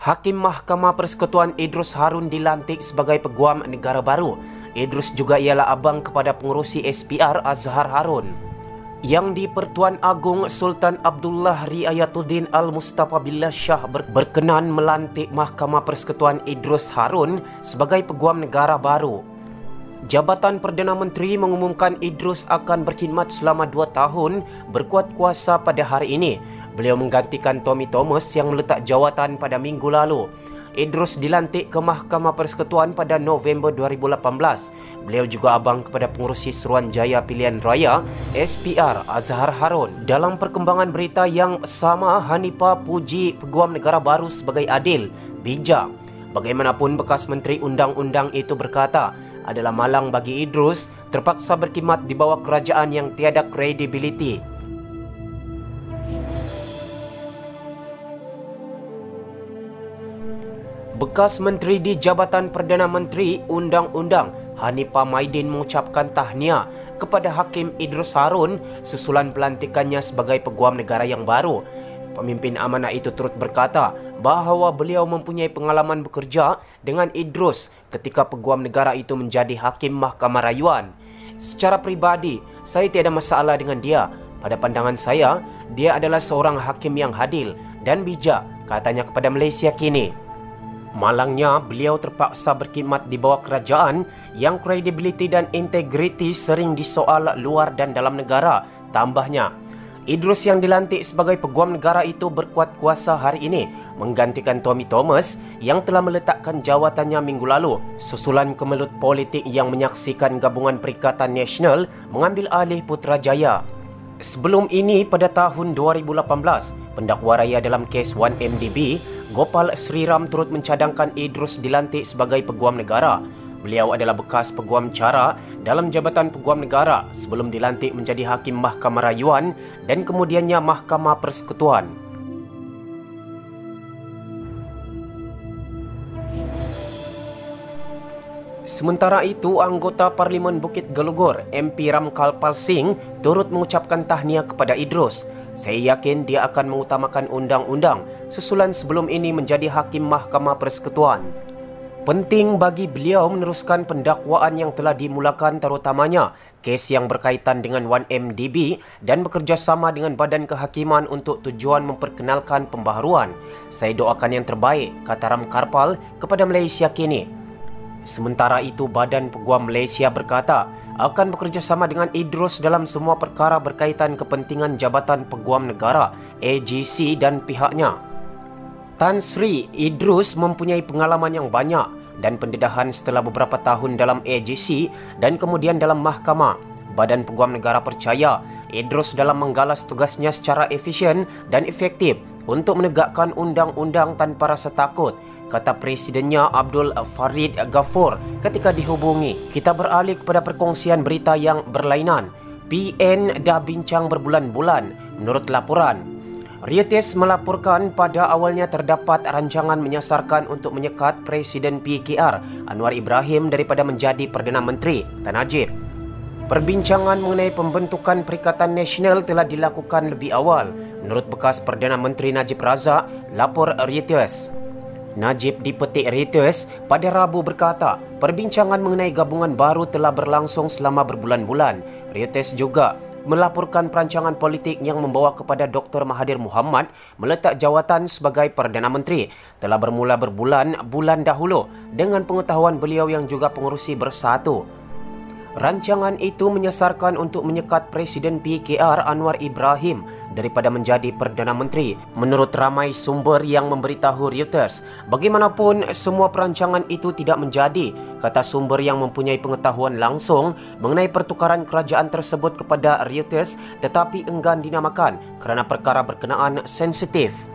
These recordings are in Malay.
Hakim Mahkamah Persekutuan Idrus Harun dilantik sebagai Peguam Negara baru. Idrus juga ialah abang kepada pengerusi SPR Azhar Harun. Yang di-Pertuan Agong Sultan Abdullah Riayatuddin Al-Mustafa Billah Shah berkenan melantik Mahkamah Persekutuan Idrus Harun sebagai Peguam Negara baru. Jabatan Perdana Menteri mengumumkan Idrus akan berkhidmat selama 2 tahun berkuat kuasa pada hari ini. Beliau menggantikan Tommy Thomas yang meletak jawatan pada minggu lalu. Idrus dilantik ke Mahkamah Persekutuan pada November 2018. Beliau juga abang kepada pengerusi Suruhanjaya Pilihan Raya SPR Azhar Harun. Dalam perkembangan berita yang sama, Hanifah puji Peguam Negara baru sebagai adil, bijak. Bagaimanapun, bekas Menteri Undang-Undang itu berkata, adalah malang bagi Idrus terpaksa berkhidmat di bawah kerajaan yang tiada kredibiliti. Bekas Menteri di Jabatan Perdana Menteri Undang-Undang Hanifah Maidin mengucapkan tahniah kepada Hakim Idrus Harun susulan pelantikannya sebagai Peguam Negara yang baru. Pemimpin amanah itu turut berkata bahawa beliau mempunyai pengalaman bekerja dengan Idrus ketika Peguam Negara itu menjadi Hakim Mahkamah Rayuan. Secara pribadi, saya tiada masalah dengan dia. Pada pandangan saya, dia adalah seorang hakim yang adil dan bijak, katanya kepada Malaysia Kini. Malangnya, beliau terpaksa berkhidmat di bawah kerajaan yang kredibiliti dan integriti sering disoal luar dan dalam negara. Tambahnya, Idrus yang dilantik sebagai Peguam Negara itu berkuat kuasa hari ini menggantikan Tommy Thomas yang telah meletakkan jawatannya minggu lalu susulan kemelut politik yang menyaksikan Gabungan Perikatan Nasional mengambil alih Putrajaya. Sebelum ini, pada tahun 2018, pendakwa raya dalam kes 1MDB, Gopal Sriram turut mencadangkan Idrus dilantik sebagai Peguam Negara. Beliau adalah bekas peguam cara dalam Jabatan Peguam Negara sebelum dilantik menjadi Hakim Mahkamah Rayuan dan kemudiannya Mahkamah Persekutuan. Sementara itu, anggota Parlimen Bukit Gelugor, MP Ramkalpal Singh, turut mengucapkan tahniah kepada Idrus. Saya yakin dia akan mengutamakan undang-undang susulan sebelum ini menjadi Hakim Mahkamah Persekutuan. Penting bagi beliau meneruskan pendakwaan yang telah dimulakan, terutamanya kes yang berkaitan dengan 1MDB dan bekerjasama dengan Badan Kehakiman untuk tujuan memperkenalkan pembaharuan. Saya doakan yang terbaik, kata Ramkarpal kepada Malaysia Kini. Sementara itu, Badan Peguam Malaysia berkata akan bekerjasama dengan Idrus dalam semua perkara berkaitan kepentingan Jabatan Peguam Negara AGC dan pihaknya. Tan Sri Idrus mempunyai pengalaman yang banyak dan pendedahan setelah beberapa tahun dalam AGC dan kemudian dalam mahkamah. Badan Peguam Negara percaya Idrus dalam menggalas tugasnya secara efisien dan efektif untuk menegakkan undang-undang tanpa rasa takut, kata Presidennya Abdul Farid Ghaffur ketika dihubungi. Kita beralih kepada perkongsian berita yang berlainan. PN dah bincang berbulan-bulan. Menurut laporan, Reuters melaporkan pada awalnya terdapat rancangan menyasarkan untuk menyekat Presiden PKR Anwar Ibrahim daripada menjadi Perdana Menteri Tan Najib. Perbincangan mengenai pembentukan Perikatan Nasional telah dilakukan lebih awal. Menurut bekas Perdana Menteri Najib Razak, lapor Reuters. Najib dipetik Reuters pada Rabu berkata, perbincangan mengenai gabungan baru telah berlangsung selama berbulan-bulan. Reuters juga melaporkan perancangan politik yang membawa kepada Dr. Mahathir Mohamad meletak jawatan sebagai Perdana Menteri telah bermula berbulan-bulan dahulu dengan pengetahuan beliau yang juga pengerusi Bersatu. Rancangan itu menyasarkan untuk menyekat Presiden PKR Anwar Ibrahim daripada menjadi Perdana Menteri. Menurut ramai sumber yang memberitahu Reuters, bagaimanapun semua perancangan itu tidak menjadi, kata sumber yang mempunyai pengetahuan langsung mengenai pertukaran kerajaan tersebut kepada Reuters, tetapi enggan dinamakan kerana perkara berkenaan sensitif.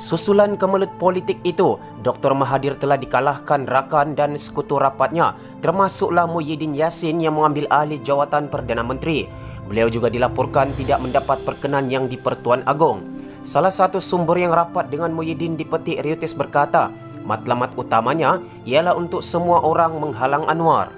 Susulan kemelut politik itu, Dr. Mahathir telah dikalahkan rakan dan sekutu rapatnya, termasuklah Muhyiddin Yassin yang mengambil alih jawatan Perdana Menteri. Beliau juga dilaporkan tidak mendapat perkenan yang di-Pertuan Agong. Salah satu sumber yang rapat dengan Muhyiddin dipetik Reuters berkata, matlamat utamanya ialah untuk semua orang menghalang Anwar.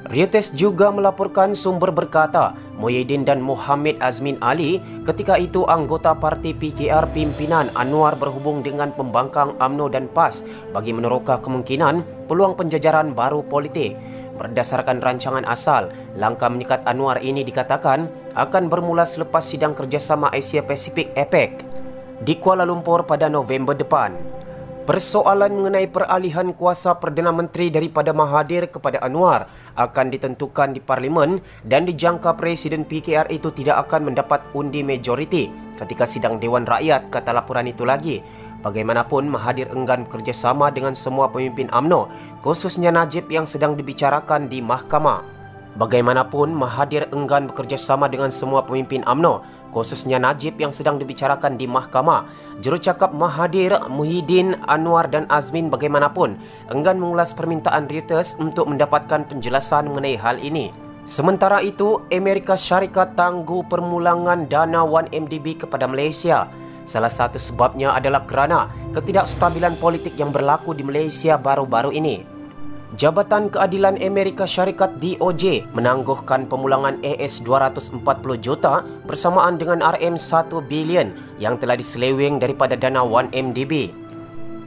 Reuters juga melaporkan sumber berkata Muhyiddin dan Muhammad Azmin Ali ketika itu anggota parti PKR pimpinan Anwar berhubung dengan pembangkang UMNO dan PAS bagi meneroka kemungkinan peluang penjajaran baru politik. Berdasarkan rancangan asal, langkah menyekat Anwar ini dikatakan akan bermula selepas sidang kerjasama Asia Pasifik APEC di Kuala Lumpur pada November depan. Persoalan mengenai peralihan kuasa Perdana Menteri daripada Mahathir kepada Anwar akan ditentukan di Parlimen dan dijangka Presiden PKR itu tidak akan mendapat undi majoriti ketika sidang Dewan Rakyat, kata laporan itu lagi. Bagaimanapun, Mahathir enggan bekerjasama dengan semua pemimpin UMNO, khususnya Najib yang sedang dibicarakan di mahkamah. Bagaimanapun, Mahathir enggan bekerjasama dengan semua pemimpin UMNO, khususnya Najib yang sedang dibicarakan di mahkamah. Jurucakap Mahathir, Muhyiddin, Anwar dan Azmin bagaimanapun enggan mengulas permintaan Reuters untuk mendapatkan penjelasan mengenai hal ini. Sementara itu, Amerika Syarikat tangguh permulangan dana 1MDB kepada Malaysia. Salah satu sebabnya adalah kerana ketidakstabilan politik yang berlaku di Malaysia baru-baru ini. Jabatan Keadilan Amerika Syarikat DOJ menangguhkan pemulangan AS 240 juta bersamaan dengan RM1 bilion yang telah diseleweng daripada dana 1MDB.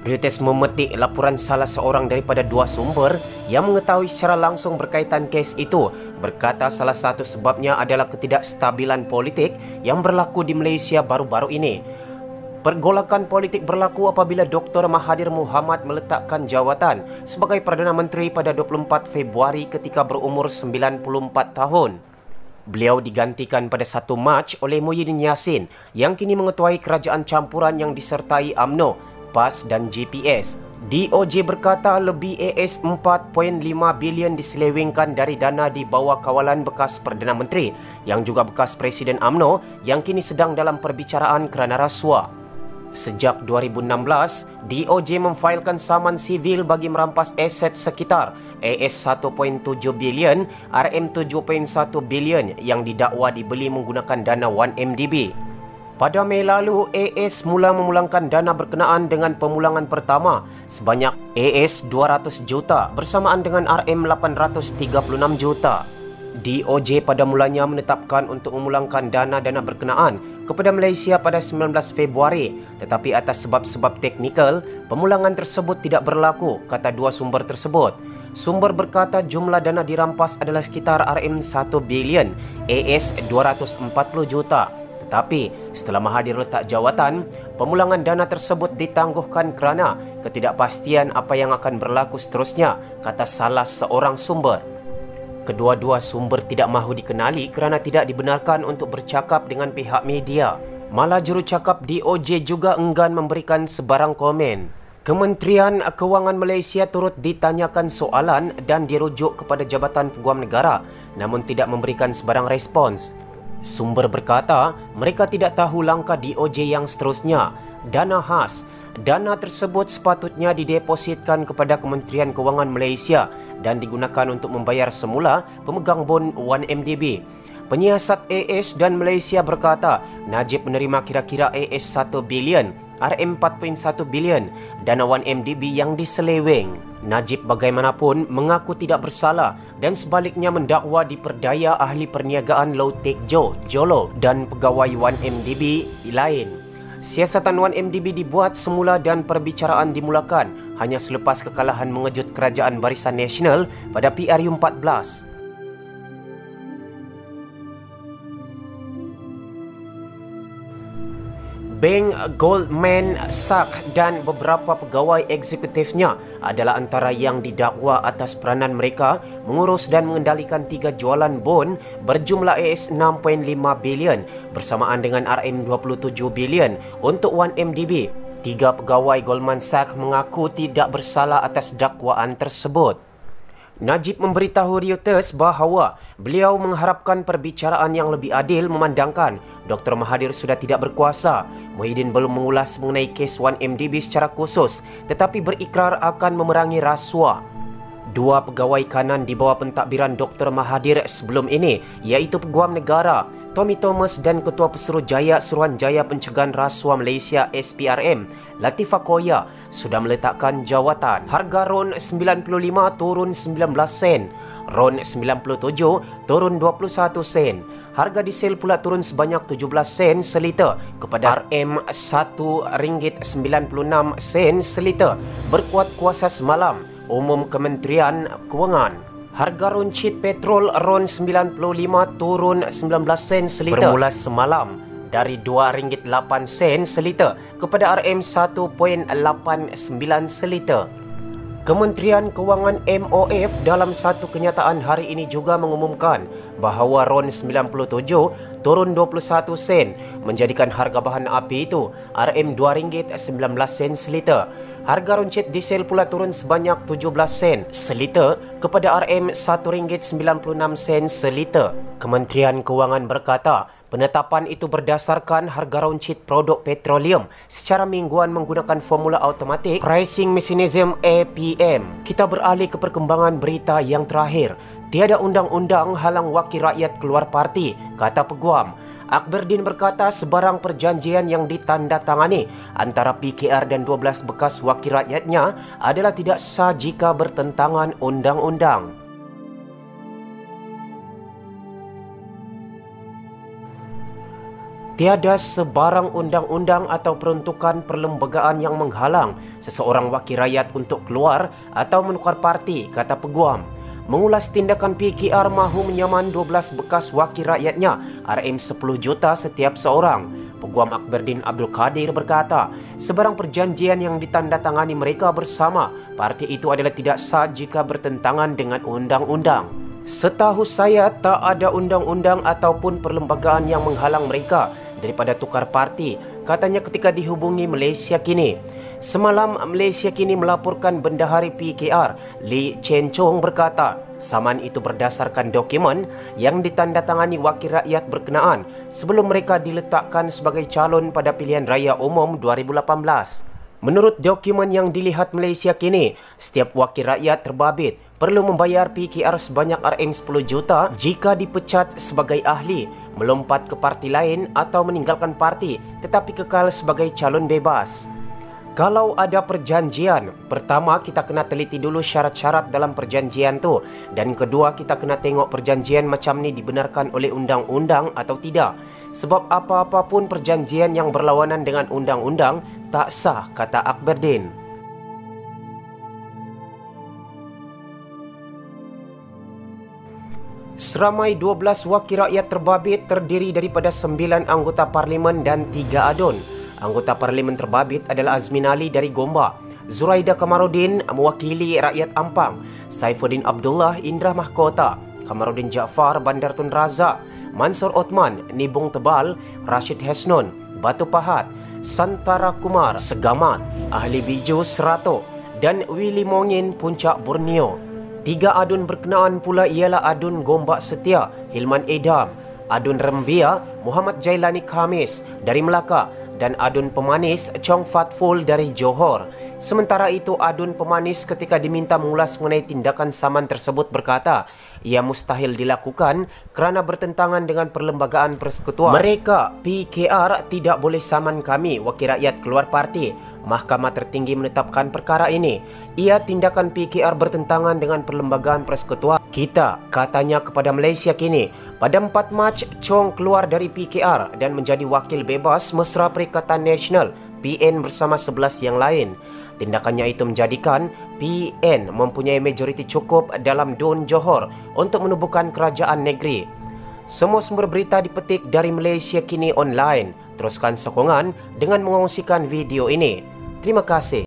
Reuters memetik laporan salah seorang daripada dua sumber yang mengetahui secara langsung berkaitan kes itu, berkata salah satu sebabnya adalah ketidakstabilan politik yang berlaku di Malaysia baru-baru ini. Pergolakan politik berlaku apabila Dr. Mahathir Mohamad meletakkan jawatan sebagai Perdana Menteri pada 24 Februari ketika berumur 94 tahun. Beliau digantikan pada 1 Mac oleh Muhyiddin Yassin yang kini mengetuai kerajaan campuran yang disertai UMNO, PAS dan GPS. DOJ berkata lebih AS 4.5 bilion diselewengkan dari dana di bawah kawalan bekas Perdana Menteri yang juga bekas Presiden UMNO yang kini sedang dalam perbicaraan kerana rasuah. Sejak 2016, DOJ memfailkan saman sivil bagi merampas aset sekitar AS 1.7 bilion, RM7.1 bilion yang didakwa dibeli menggunakan dana 1MDB. Pada Mei lalu, AS mula memulangkan dana berkenaan dengan pemulangan pertama sebanyak AS 200 juta bersamaan dengan RM836 juta. DOJ pada mulanya menetapkan untuk memulangkan dana-dana berkenaan kepada Malaysia pada 19 Februari, tetapi atas sebab-sebab teknikal, pemulangan tersebut tidak berlaku, kata dua sumber tersebut. Sumber berkata jumlah dana dirampas adalah sekitar RM1 bilion, AS 240 juta. Tetapi setelah Mahathir letak jawatan, pemulangan dana tersebut ditangguhkan kerana ketidakpastian apa yang akan berlaku seterusnya, kata salah seorang sumber. Kedua-dua sumber tidak mahu dikenali kerana tidak dibenarkan untuk bercakap dengan pihak media. Malah jurucakap DOJ juga enggan memberikan sebarang komen. Kementerian Kewangan Malaysia turut ditanyakan soalan dan dirujuk kepada Jabatan Peguam Negara namun tidak memberikan sebarang respons. Sumber berkata mereka tidak tahu langkah DOJ yang seterusnya. Dana khas. Dana tersebut sepatutnya didepositkan kepada Kementerian Kewangan Malaysia dan digunakan untuk membayar semula pemegang bon 1MDB. Penyiasat AS dan Malaysia berkata Najib menerima kira-kira AS 1 bilion, RM4.1 bilion, dana 1MDB yang diseleweng. Najib bagaimanapun mengaku tidak bersalah dan sebaliknya mendakwa diperdaya ahli perniagaan Low Tech Jolo dan pegawai 1MDB lain. Siasatan 1MDB dibuat semula dan perbicaraan dimulakan hanya selepas kekalahan mengejut Kerajaan Barisan Nasional pada PRU14. Bank Goldman Sachs dan beberapa pegawai eksekutifnya adalah antara yang didakwa atas peranan mereka mengurus dan mengendalikan 3 jualan bon berjumlah AS 6.5 bilion bersamaan dengan RM27 bilion untuk 1MDB. 3 pegawai Goldman Sachs mengaku tidak bersalah atas dakwaan tersebut. Najib memberitahu Reuters bahawa beliau mengharapkan perbicaraan yang lebih adil memandangkan Dr. Mahathir sudah tidak berkuasa. Muhyiddin belum mengulas mengenai kes 1MDB secara khusus tetapi berikrar akan memerangi rasuah. 2 pegawai kanan di bawah pentadbiran Dr. Mahathir sebelum ini iaitu Peguam Negara, Tommy Thomas dan Ketua Pesuruhjaya Suruhanjaya Pencegahan Rasuah Malaysia SPRM, Latifah Koya, sudah meletakkan jawatan. Harga RON 95 turun 19 sen, RON 97 turun 21 sen. Harga diesel pula turun sebanyak 17 sen seliter kepada RM RM1.96 seliter berkuat kuasa semalam, umum Kementerian Kewangan. Harga runcit petrol RON 95 turun 19 sen seliter bermula semalam dari RM2.08 seliter kepada RM1.89 seliter. Kementerian Kewangan MOF dalam satu kenyataan hari ini juga mengumumkan bahawa RON 97 turun 21 sen menjadikan harga bahan api itu RM2.19 seliter. Harga runcit diesel pula turun sebanyak 17 sen seliter kepada RM1.96 seliter. Kementerian Kewangan berkata, penetapan itu berdasarkan harga runcit produk petroleum secara mingguan menggunakan formula automatic pricing mechanism APM. Kita beralih ke perkembangan berita yang terakhir. Tiada undang-undang halang wakil rakyat keluar parti, kata Peguam. Akberdin berkata sebarang perjanjian yang ditandatangani antara PKR dan 12 bekas wakil rakyatnya adalah tidak sah jika bertentangan undang-undang. Tiada sebarang undang-undang atau peruntukan perlembagaan yang menghalang seseorang wakil rakyat untuk keluar atau menukar parti, kata Peguam. Mengulas tindakan PKR mahu menyaman 12 bekas wakil rakyatnya RM10 juta setiap seorang. Peguam Akberdin Abdul Kadir berkata, sebarang perjanjian yang ditandatangani mereka bersama parti itu adalah tidak sah jika bertentangan dengan undang-undang. Setahu saya tak ada undang-undang ataupun perlembagaan yang menghalang mereka daripada tukar parti, katanya ketika dihubungi Malaysia Kini. Semalam Malaysia Kini melaporkan bendahari PKR Lee Chen Chong berkata, saman itu berdasarkan dokumen yang ditandatangani wakil rakyat berkenaan sebelum mereka diletakkan sebagai calon pada pilihan raya umum 2018. Menurut dokumen yang dilihat Malaysia Kini, setiap wakil rakyat terbabit perlu membayar PKR sebanyak RM10 juta jika dipecat sebagai ahli, melompat ke parti lain atau meninggalkan parti tetapi kekal sebagai calon bebas. Kalau ada perjanjian, pertama kita kena teliti dulu syarat-syarat dalam perjanjian tu, dan kedua kita kena tengok perjanjian macam ni dibenarkan oleh undang-undang atau tidak. Sebab apa-apa pun perjanjian yang berlawanan dengan undang-undang tak sah, kata Akberdin. Seramai 12 wakil rakyat terbabit terdiri daripada 9 anggota parlimen dan 3 adun. Anggota parlimen terbabit adalah Azmin Ali dari Gombak, Zuraida Kamarudin mewakili rakyat Ampang, Saifuddin Abdullah Indrah Mahkota, Kamarudin Jaafar Bandar Tun Razak, Mansur Othman Nibung Tebal, Rashid Hesnon Batu Pahat, Santara Kumar Segamat, Ahli Biju Serato dan Willy Mongin Puncak Borneo. 3 adun berkenaan pula ialah Adun Gombak Setia Hilman Edam, Adun Rembia Muhammad Jailani Khamis dari Melaka dan Adun Pemanis Chong Fatful dari Johor. Sementara itu, Adun Pemanis ketika diminta mengulas mengenai tindakan saman tersebut berkata, ia mustahil dilakukan kerana bertentangan dengan perlembagaan persekutuan. Mereka, PKR, tidak boleh saman kami, wakil rakyat keluar parti. Mahkamah tertinggi menetapkan perkara ini. Ia tindakan PKR bertentangan dengan perlembagaan persekutuan kita, katanya kepada Malaysia Kini. Pada 4 Mac, Chong keluar dari PKR dan menjadi wakil bebas Mesra Perikatan Nasional PN bersama 11 yang lain. Tindakannya itu menjadikan PN mempunyai majoriti cukup dalam DUN Johor untuk menubuhkan kerajaan negeri. Semua sumber berita dipetik dari Malaysia Kini Online. Teruskan sokongan dengan mengongsikan video ini. Terima kasih.